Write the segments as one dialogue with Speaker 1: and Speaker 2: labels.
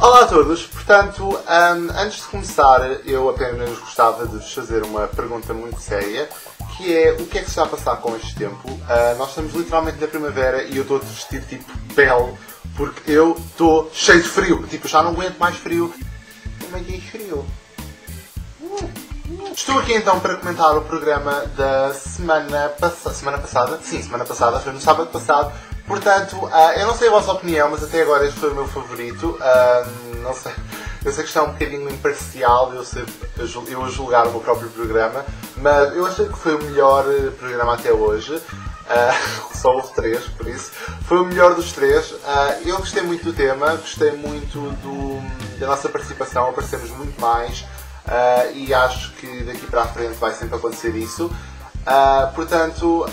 Speaker 1: Olá a todos, portanto, antes de começar, eu apenas gostava de vos fazer uma pergunta muito séria, que é o que é que se está a passar com este tempo? Nós estamos literalmente na primavera e eu estou vestido tipo pele, porque eu estou cheio de frio, tipo, já não aguento mais frio. Também tem frio. Estou aqui então para comentar o programa da semana passada. Sim, semana passada, foi no sábado passado. Portanto, eu não sei a vossa opinião, mas até agora este foi o meu favorito. Não sei, eu sei que está um bocadinho imparcial, eu a julgar o meu próprio programa, mas eu achei que foi o melhor programa até hoje. Só houve 3, por isso foi o melhor dos 3. Eu gostei muito do tema, gostei muito da nossa participação, aparecemos muito mais e acho que daqui para a frente vai sempre acontecer isso. Portanto,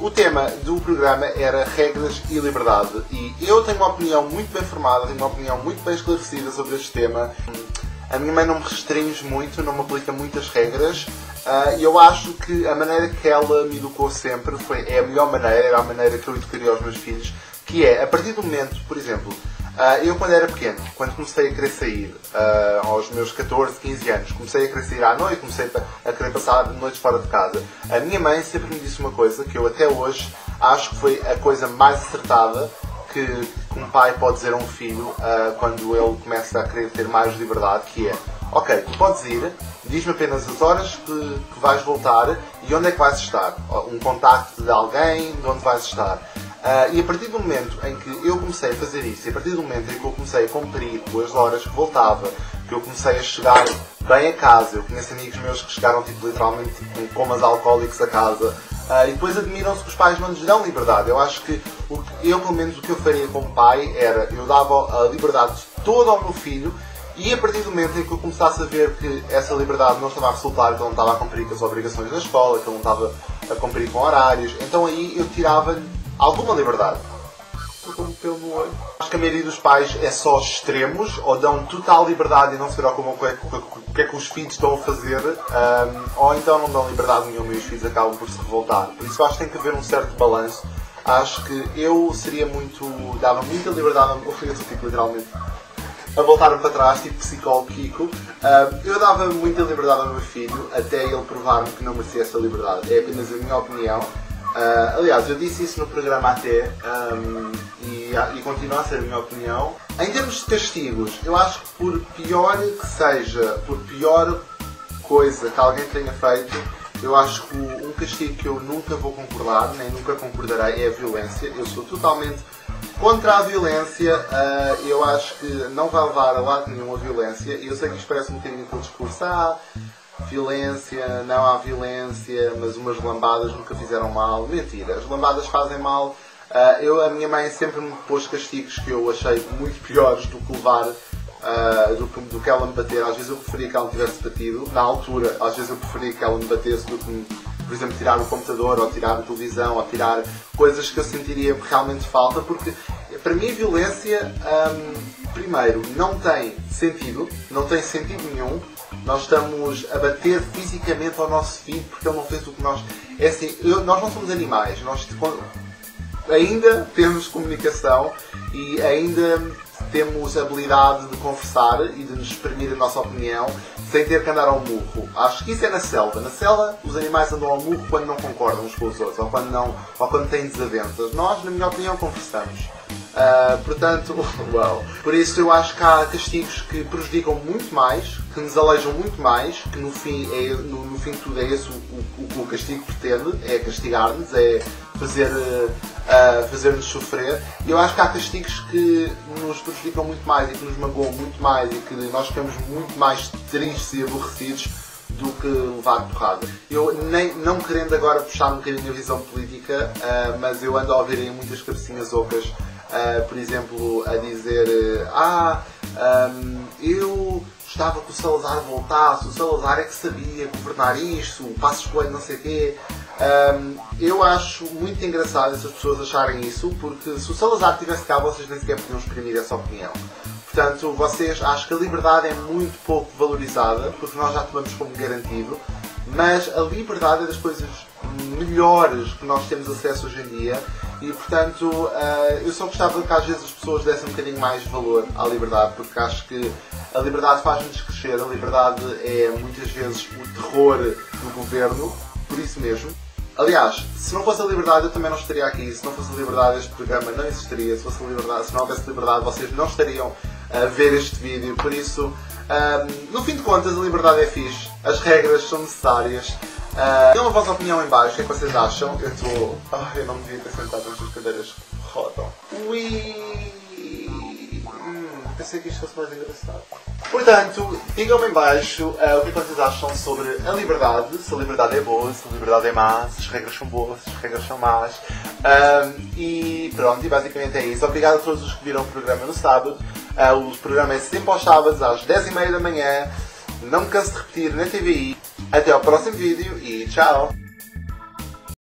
Speaker 1: o tema do programa era regras e liberdade e eu tenho uma opinião muito bem formada, tenho uma opinião muito bem esclarecida sobre este tema. A minha mãe não me restringe muito, não me aplica muitas regras e eu acho que a maneira que ela me educou sempre é a melhor maneira, era a maneira que eu educaria aos meus filhos, que é, a partir do momento, por exemplo, eu quando era pequeno, quando comecei a querer sair, aos meus 14, 15 anos, comecei a querer sair à noite, comecei a querer passar noites fora de casa, a minha mãe sempre me disse uma coisa que eu até hoje acho que foi a coisa mais acertada que um pai pode dizer a um filho quando ele começa a querer ter mais liberdade, que é: ok, tu podes ir, diz-me apenas as horas que vais voltar e onde é que vais estar. Um contacto de alguém, de onde vais estar. E a partir do momento em que eu comecei a fazer isso, e a partir do momento em que eu comecei a cumprir com as horas que voltava, que eu comecei a chegar bem a casa, eu conheço amigos meus que chegaram tipo, literalmente com comas alcoólicos a casa, e depois admiram-se que os pais não lhes dão liberdade. Eu acho que pelo menos o que eu faria como pai era, eu dava a liberdade toda ao meu filho, e a partir do momento em que eu começasse a ver que essa liberdade não estava a resultar, que ele não estava a cumprir com as obrigações da escola, que ele não estava a cumprir com horários, então aí eu tirava-lhe alguma liberdade. Estou com um pelo no olho. Acho que a maioria dos pais é só extremos, ou dão total liberdade e não se preocupam com o que é que os filhos estão a fazer, ou então não dão liberdade nenhuma e os filhos acabam por se revoltar. Por isso acho que tem que haver um certo balanço. Acho que eu dava muita liberdade ao meu filho, tipo, literalmente a voltar-me para trás, tipo psicólogo Kiko. Eu dava muita liberdade ao meu filho, até ele provar-me que não merecia essa liberdade. É apenas a minha opinião. Aliás, eu disse isso no programa até, e continua a ser a minha opinião. Em termos de castigos, eu acho que por pior que seja, por pior coisa que alguém tenha feito, eu acho que um castigo que eu nunca vou concordar, nem nunca concordarei, é a violência. Eu sou totalmente contra a violência. Eu acho que não vai levar a lado nenhum a violência. E eu sei que isto parece um bocadinho aquele discurso: violência, não há violência, mas umas lambadas nunca fizeram mal. Mentira, as lambadas fazem mal. A minha mãe sempre me pôs castigos que eu achei muito piores do que levar, do que ela me bater. Às vezes eu preferia que ela me tivesse batido, na altura, às vezes eu preferia que ela me batesse do que, por exemplo, tirar o computador, ou tirar a televisão, ou tirar coisas que eu sentiria realmente falta, porque para mim a violência, primeiro, não tem sentido nenhum. Nós estamos a bater fisicamente ao nosso filho porque ele não fez o que nós... É assim, nós não somos animais, nós ainda temos comunicação e ainda temos a habilidade de conversar e de nos exprimir a nossa opinião sem ter que andar ao murro. Acho que isso é na selva. Na selva, os animais andam ao murro quando não concordam uns com os outros, ou quando têm desavenças. Nós, na minha opinião, conversamos. Portanto, por isso eu acho que há castigos que prejudicam muito mais, que nos aleijam muito mais, que no fim de tudo é esse o que o castigo pretende, é castigar-nos, é fazer-nos sofrer. E eu acho que há castigos que nos prejudicam muito mais e que nos magoam muito mais e que nós ficamos muito mais tristes e aborrecidos do que levar porrada. Eu não querendo agora puxar um bocadinho a visão política, mas eu ando a ouvir aí muitas cabecinhas ocas, por exemplo, a dizer eu gostava que o Salazar voltasse, o Salazar é que sabia governar isto, o Passos Coelho não sei o quê. Eu acho muito engraçado essas pessoas acharem isso, porque se o Salazar estivesse cá, vocês nem sequer podiam exprimir essa opinião. Portanto, acho que a liberdade é muito pouco valorizada, porque nós já tomamos como garantido, mas a liberdade é das coisas melhores que nós temos acesso hoje em dia e, portanto, eu só gostava que às vezes as pessoas dessem um bocadinho mais valor à liberdade, porque acho que a liberdade faz-nos crescer, a liberdade é muitas vezes o terror do governo, por isso mesmo. Aliás, se não fosse a liberdade eu também não estaria aqui, se não fosse a liberdade este programa não existiria, se não houvesse liberdade vocês não estariam a ver este vídeo, por isso, no fim de contas a liberdade é fixe, as regras são necessárias. Dêem a vossa opinião em baixo, o que é que vocês acham? Eu estou... eu não devia ter sentado nestas cadeiras que rodam. Pensei que isto fosse mais engraçado. Portanto, digam-me em baixo o que é que vocês acham sobre a liberdade, se a liberdade é boa, se a liberdade é má, se as regras são boas, se as regras são más. E pronto, e basicamente é isso. Obrigado a todos os que viram o programa no sábado. O programa é sempre aos sábados, às 10h30 da manhã. Não me canso de repetir na TVI. Até ao próximo vídeo e tchau!